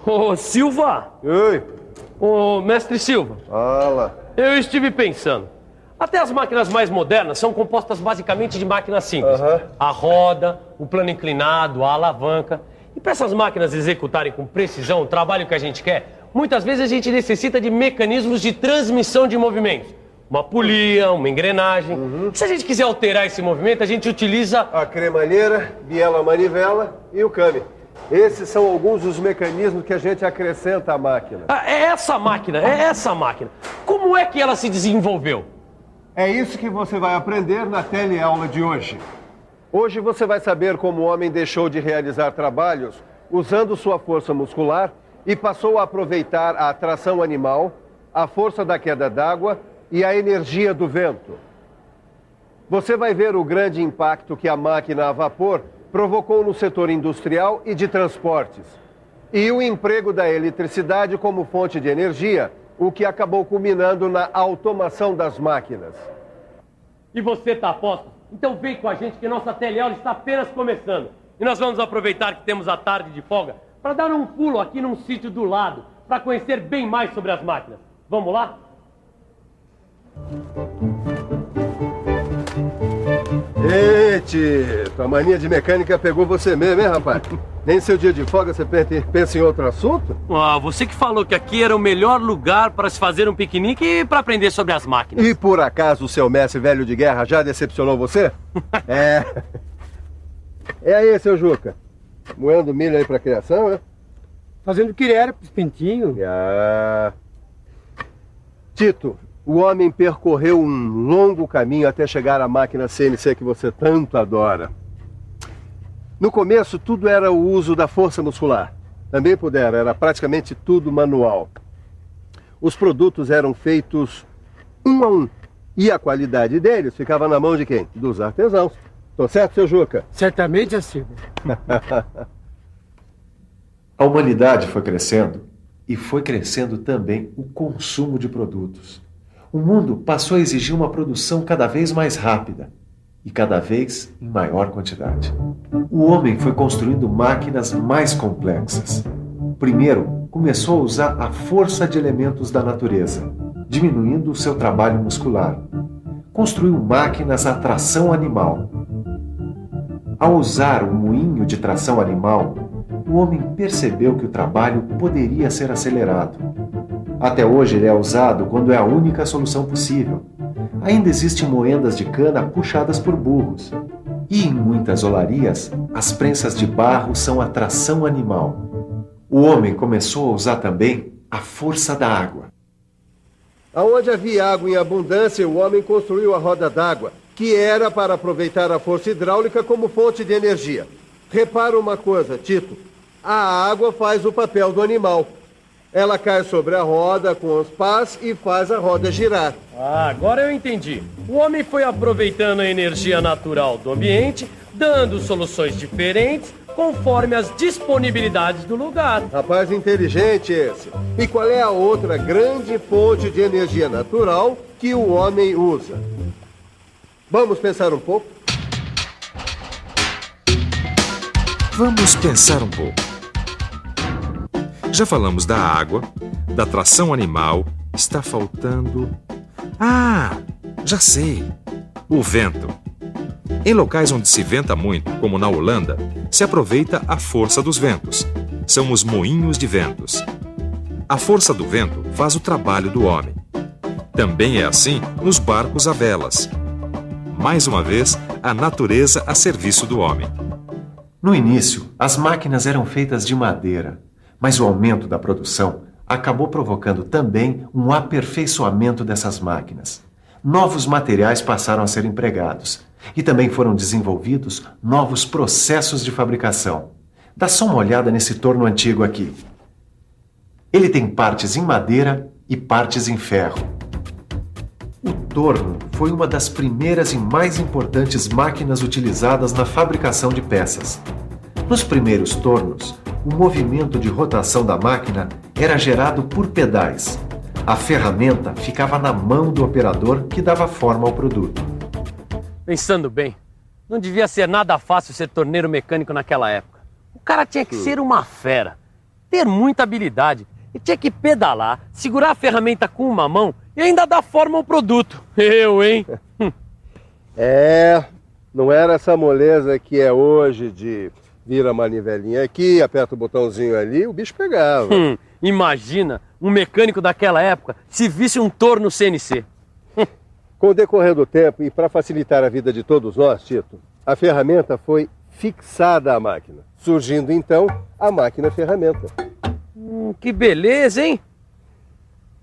Ô, Silva! Oi! Ô, mestre Silva! Fala! Eu estive pensando. Até as máquinas mais modernas são compostas basicamente de máquinas simples. A roda, o plano inclinado, a alavanca. E para essas máquinas executarem com precisão o trabalho que a gente quer, muitas vezes a gente necessita de mecanismos de transmissão de movimentos. Uma polia, uma engrenagem. Se a gente quiser alterar esse movimento, a gente utiliza... A cremalheira, biela manivela e o câmbio. Esses são alguns dos mecanismos que a gente acrescenta à máquina. É essa máquina. Como é que ela se desenvolveu? É isso que você vai aprender na teleaula de hoje. Hoje você vai saber como o homem deixou de realizar trabalhos usando sua força muscular e passou a aproveitar a atração animal, a força da queda d'água e a energia do vento. Você vai ver o grande impacto que a máquina a vapor provocou no setor industrial e de transportes, e o emprego da eletricidade como fonte de energia, o que acabou culminando na automação das máquinas. E você tá a posto? Então vem com a gente que nossa teleaula está apenas começando. E nós vamos aproveitar que temos a tarde de folga para dar um pulo aqui num sítio do lado, para conhecer bem mais sobre as máquinas. Vamos lá? Ei, Tito, a mania de mecânica pegou você mesmo, hein, rapaz? Nem seu dia de folga você pensa em outro assunto? Você que falou que aqui era o melhor lugar para se fazer um piquenique e para aprender sobre as máquinas. E por acaso o seu mestre velho de guerra já decepcionou você? É. É aí, seu Juca. Moendo milho aí pra criação, né? Fazendo quirera pros pintinhos. Tito, o homem percorreu um longo caminho até chegar à máquina CNC que você tanto adora. No começo, tudo era o uso da força muscular. Também era praticamente tudo manual. Os produtos eram feitos um a um. E a qualidade deles ficava na mão de quem? Dos artesãos. Tô certo, seu Juca? Certamente assim. A humanidade foi crescendo e foi crescendo também o consumo de produtos. O mundo passou a exigir uma produção cada vez mais rápida e cada vez em maior quantidade. O homem foi construindo máquinas mais complexas. Primeiro, começou a usar a força de elementos da natureza, diminuindo o seu trabalho muscular. Construiu máquinas a tração animal. Ao usar o moinho de tração animal, o homem percebeu que o trabalho poderia ser acelerado. Até hoje ele é usado quando é a única solução possível. Ainda existem moendas de cana puxadas por burros. E em muitas olarias, as prensas de barro são a tração animal. O homem começou a usar também a força da água. Aonde havia água em abundância, o homem construiu a roda d'água, que era para aproveitar a força hidráulica como fonte de energia. Repara uma coisa, Tito. A água faz o papel do animal. Ela cai sobre a roda com os pás e faz a roda girar. Agora eu entendi. O homem foi aproveitando a energia natural do ambiente, dando soluções diferentes conforme as disponibilidades do lugar. Rapaz inteligente esse. E qual é a outra grande fonte de energia natural que o homem usa? Vamos pensar um pouco? Vamos pensar um pouco. Já falamos da água, da tração animal, está faltando... já sei! O vento. Em locais onde se venta muito, como na Holanda, se aproveita a força dos ventos. São os moinhos de ventos. A força do vento faz o trabalho do homem. Também é assim nos barcos a velas. Mais uma vez, a natureza a serviço do homem. No início, as máquinas eram feitas de madeira, mas o aumento da produção acabou provocando também um aperfeiçoamento dessas máquinas. Novos materiais passaram a ser empregados e também foram desenvolvidos novos processos de fabricação. Dá só uma olhada nesse torno antigo aqui. Ele tem partes em madeira e partes em ferro. O torno foi uma das primeiras e mais importantes máquinas utilizadas na fabricação de peças. Nos primeiros tornos, o movimento de rotação da máquina era gerado por pedais. A ferramenta ficava na mão do operador que dava forma ao produto. Pensando bem, não devia ser nada fácil ser torneiro mecânico naquela época. O cara tinha que ser uma fera. ter muita habilidade. E tinha que pedalar, segurar a ferramenta com uma mão e ainda dar forma ao produto. Eu, hein? Não era essa moleza que é hoje de vira a manivelinha aqui, aperta o botãozinho ali, o bicho pegava. Imagina um mecânico daquela época se visse um torno CNC. Com o decorrer do tempo e para facilitar a vida de todos nós, Tito, a ferramenta foi fixada à máquina, surgindo então a máquina-ferramenta. Que beleza, hein?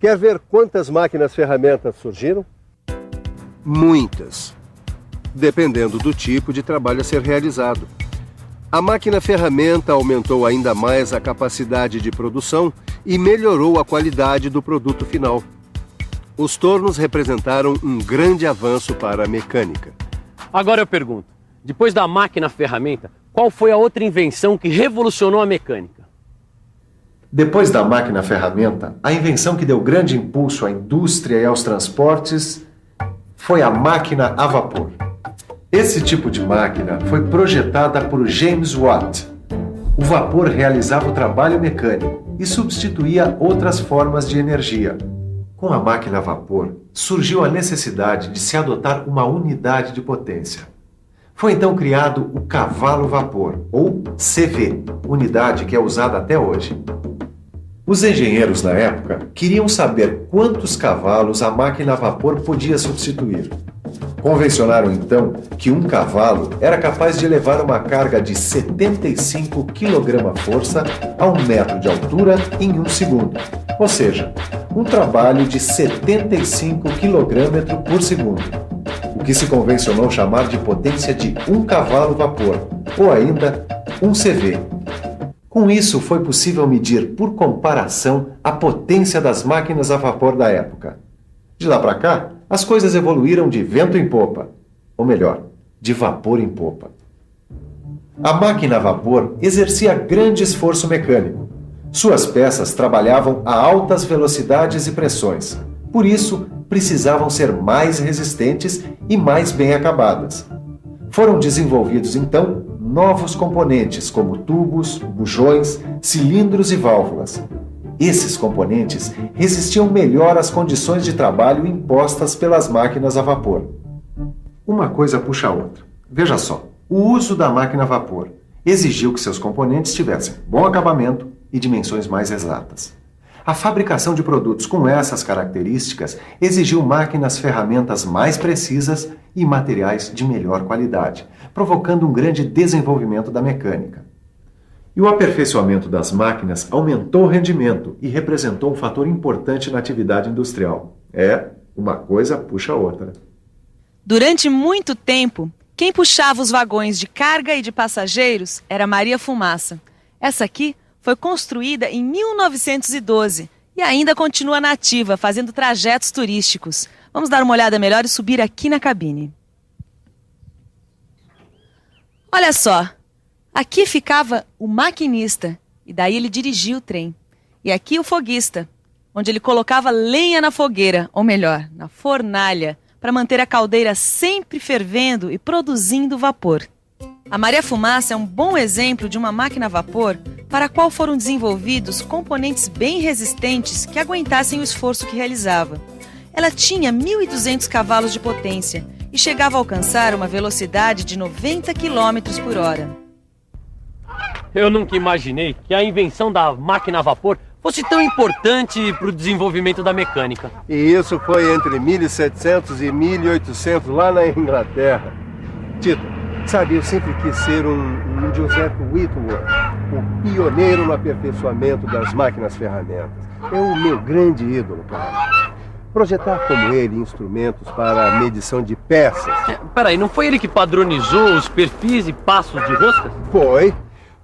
Quer ver quantas máquinas-ferramentas surgiram? Muitas, dependendo do tipo de trabalho a ser realizado. A máquina-ferramenta aumentou ainda mais a capacidade de produção e melhorou a qualidade do produto final. Os tornos representaram um grande avanço para a mecânica. Agora eu pergunto, depois da máquina-ferramenta, qual foi a outra invenção que revolucionou a mecânica? Depois da máquina-ferramenta, a invenção que deu grande impulso à indústria e aos transportes foi a máquina a vapor. Esse tipo de máquina foi projetada por James Watt. O vapor realizava o trabalho mecânico e substituía outras formas de energia. Com a máquina a vapor, surgiu a necessidade de se adotar uma unidade de potência. Foi então criado o cavalo-vapor, ou CV, unidade que é usada até hoje. Os engenheiros na época queriam saber quantos cavalos a máquina a vapor podia substituir. Convencionaram então que um cavalo era capaz de levar uma carga de 75 kg-força a 1 metro de altura em 1 segundo, ou seja, um trabalho de 75 kg por segundo, o que se convencionou chamar de potência de 1 cavalo-vapor, ou ainda 1 CV. Com isso, foi possível medir, por comparação, a potência das máquinas a vapor da época. De lá para cá, as coisas evoluíram de vento em popa, ou melhor, de vapor em popa. A máquina a vapor exercia grande esforço mecânico. Suas peças trabalhavam a altas velocidades e pressões, por isso precisavam ser mais resistentes e mais bem acabadas. Foram desenvolvidos então novos componentes como tubos, bujões, cilindros e válvulas. Esses componentes resistiam melhor às condições de trabalho impostas pelas máquinas a vapor. Uma coisa puxa a outra. Veja só, o uso da máquina a vapor exigiu que seus componentes tivessem bom acabamento e dimensões mais exatas. A fabricação de produtos com essas características exigiu máquinas-ferramentas mais precisas e materiais de melhor qualidade, provocando um grande desenvolvimento da mecânica. E o aperfeiçoamento das máquinas aumentou o rendimento e representou um fator importante na atividade industrial. Uma coisa puxa a outra. Durante muito tempo, quem puxava os vagões de carga e de passageiros era Maria Fumaça. Essa aqui foi construída em 1912 e ainda continua nativa, fazendo trajetos turísticos. Vamos dar uma olhada melhor e subir aqui na cabine. Olha só, aqui ficava o maquinista e daí ele dirigia o trem. E aqui o foguista, onde ele colocava lenha na fogueira, ou melhor, na fornalha, para manter a caldeira sempre fervendo e produzindo vapor. A Maria Fumaça é um bom exemplo de uma máquina a vapor para a qual foram desenvolvidos componentes bem resistentes que aguentassem o esforço que realizava. Ela tinha 1.200 cavalos de potência e chegava a alcançar uma velocidade de 90 km por hora. Eu nunca imaginei que a invenção da máquina a vapor fosse tão importante para o desenvolvimento da mecânica. E isso foi entre 1700 e 1800 lá na Inglaterra. Tito, sabe, eu sempre quis ser um Joseph Whitworth, o pioneiro no aperfeiçoamento das máquinas-ferramentas. É o meu grande ídolo, cara. Projetar como ele instrumentos para a medição de peças. Peraí, não foi ele que padronizou os perfis e passos de roscas? Foi.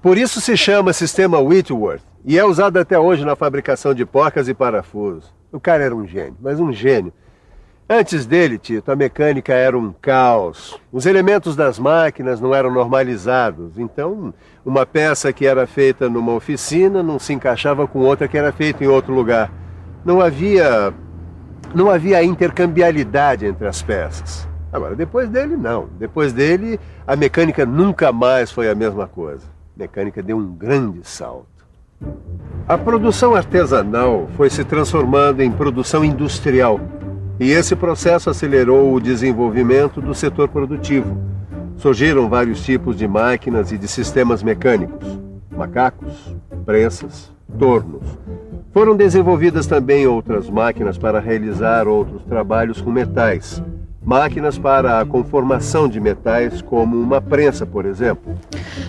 Por isso se chama sistema Whitworth e é usado até hoje na fabricação de porcas e parafusos. O cara era um gênio, mas um gênio. Antes dele, Tito, a mecânica era um caos. Os elementos das máquinas não eram normalizados. Então, uma peça que era feita numa oficina não se encaixava com outra que era feita em outro lugar. Não havia intercambiabilidade entre as peças. Agora, depois dele, não. Depois dele, a mecânica nunca mais foi a mesma coisa. A mecânica deu um grande salto. A produção artesanal foi se transformando em produção industrial. E esse processo acelerou o desenvolvimento do setor produtivo. Surgiram vários tipos de máquinas e de sistemas mecânicos. Macacos, prensas, tornos. Foram desenvolvidas também outras máquinas para realizar outros trabalhos com metais. Máquinas para a conformação de metais, como uma prensa, por exemplo.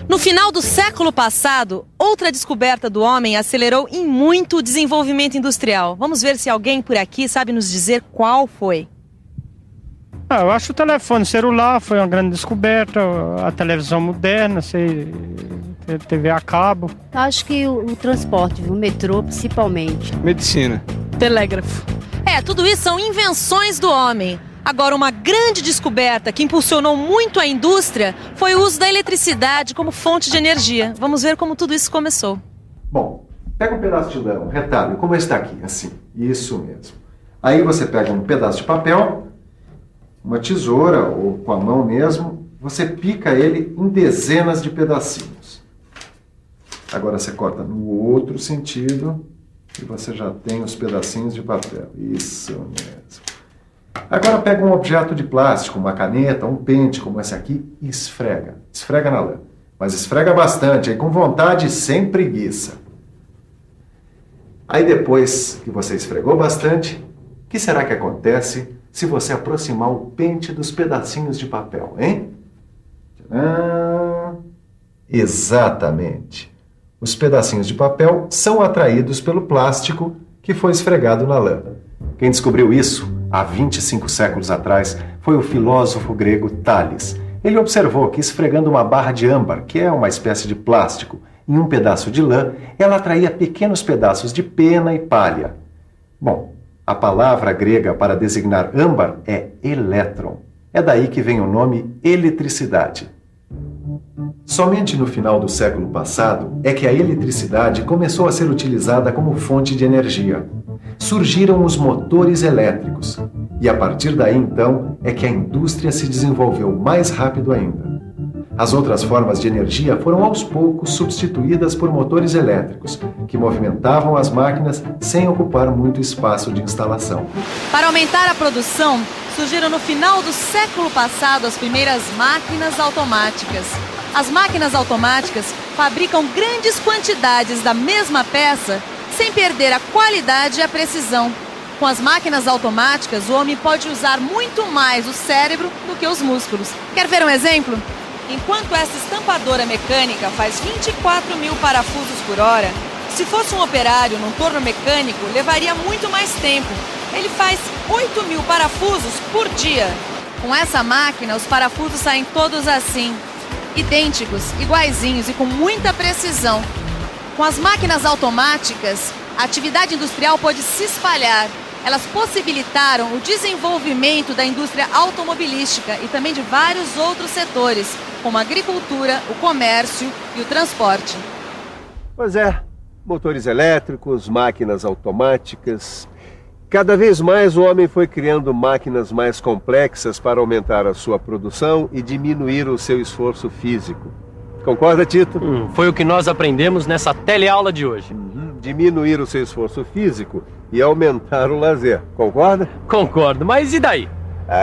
No final do século passado, outra descoberta do homem acelerou em muito o desenvolvimento industrial. Vamos ver se alguém por aqui sabe nos dizer qual foi. Eu acho o telefone celular foi uma grande descoberta, a televisão moderna, TV a cabo. Acho que o transporte, o metrô principalmente. Medicina. Telégrafo. Tudo isso são invenções do homem. Agora, uma grande descoberta que impulsionou muito a indústria foi o uso da eletricidade como fonte de energia. Vamos ver como tudo isso começou. Bom, pega um pedaço de lã, um retalho, como esse daqui, assim. Isso mesmo. Aí você pega um pedaço de papel, uma tesoura ou com a mão mesmo, você pica ele em dezenas de pedacinhos. Agora você corta no outro sentido e você já tem os pedacinhos de papel. Isso mesmo. Agora pega um objeto de plástico, uma caneta, um pente como esse aqui e esfrega. Esfrega na lã. Mas esfrega bastante, aí com vontade e sem preguiça. Aí depois que você esfregou bastante, o que será que acontece se você aproximar o pente dos pedacinhos de papel, hein? Tcharam! Exatamente. Os pedacinhos de papel são atraídos pelo plástico que foi esfregado na lã. Quem descobriu isso, há 25 séculos atrás, foi o filósofo grego Tales. Ele observou que esfregando uma barra de âmbar, que é uma espécie de plástico, em um pedaço de lã, ela atraía pequenos pedaços de pena e palha. Bom, a palavra grega para designar âmbar é elétron. É daí que vem o nome eletricidade. Somente no final do século passado é que a eletricidade começou a ser utilizada como fonte de energia. Surgiram os motores elétricos e a partir daí então é que a indústria se desenvolveu mais rápido ainda. As outras formas de energia foram aos poucos substituídas por motores elétricos que movimentavam as máquinas sem ocupar muito espaço de instalação. Para aumentar a produção, surgiram no final do século passado as primeiras máquinas automáticas. As máquinas automáticas fabricam grandes quantidades da mesma peça sem perder a qualidade e a precisão. Com as máquinas automáticas, o homem pode usar muito mais o cérebro do que os músculos. Quer ver um exemplo? Enquanto essa estampadora mecânica faz 24 mil parafusos por hora, se fosse um operário num torno mecânico, levaria muito mais tempo. Ele faz 8 mil parafusos por dia. Com essa máquina, os parafusos saem todos assim, idênticos, iguaizinhos e com muita precisão. Com as máquinas automáticas, a atividade industrial pode se espalhar. Elas possibilitaram o desenvolvimento da indústria automobilística e também de vários outros setores, como a agricultura, o comércio e o transporte. Pois é, motores elétricos, máquinas automáticas. Cada vez mais o homem foi criando máquinas mais complexas para aumentar a sua produção e diminuir o seu esforço físico. Concorda, Tito? Foi o que nós aprendemos nessa teleaula de hoje. Diminuir o seu esforço físico e aumentar o lazer. Concorda? Concordo, mas e daí?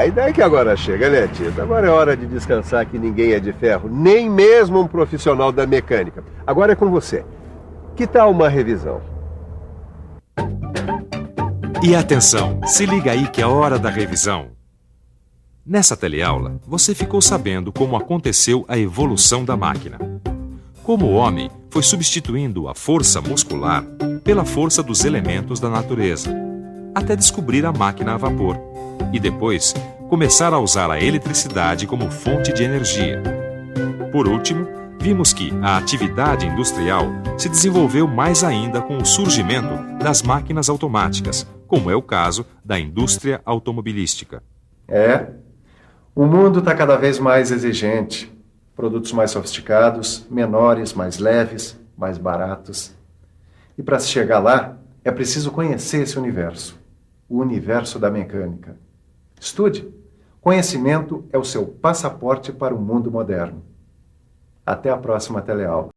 E daí que agora chega, né, Tito? Agora é hora de descansar, que ninguém é de ferro, nem mesmo um profissional da mecânica. Agora é com você. Que tal uma revisão? E atenção, se liga aí que é a hora da revisão. Nessa teleaula, você ficou sabendo como aconteceu a evolução da máquina. Como o homem foi substituindo a força muscular pela força dos elementos da natureza, até descobrir a máquina a vapor, e depois começar a usar a eletricidade como fonte de energia. Por último, vimos que a atividade industrial se desenvolveu mais ainda com o surgimento das máquinas automáticas, como é o caso da indústria automobilística. O mundo está cada vez mais exigente. Produtos mais sofisticados, menores, mais leves, mais baratos. E para se chegar lá, é preciso conhecer esse universo. O universo da mecânica. Estude. Conhecimento é o seu passaporte para o mundo moderno. Até a próxima teleaula.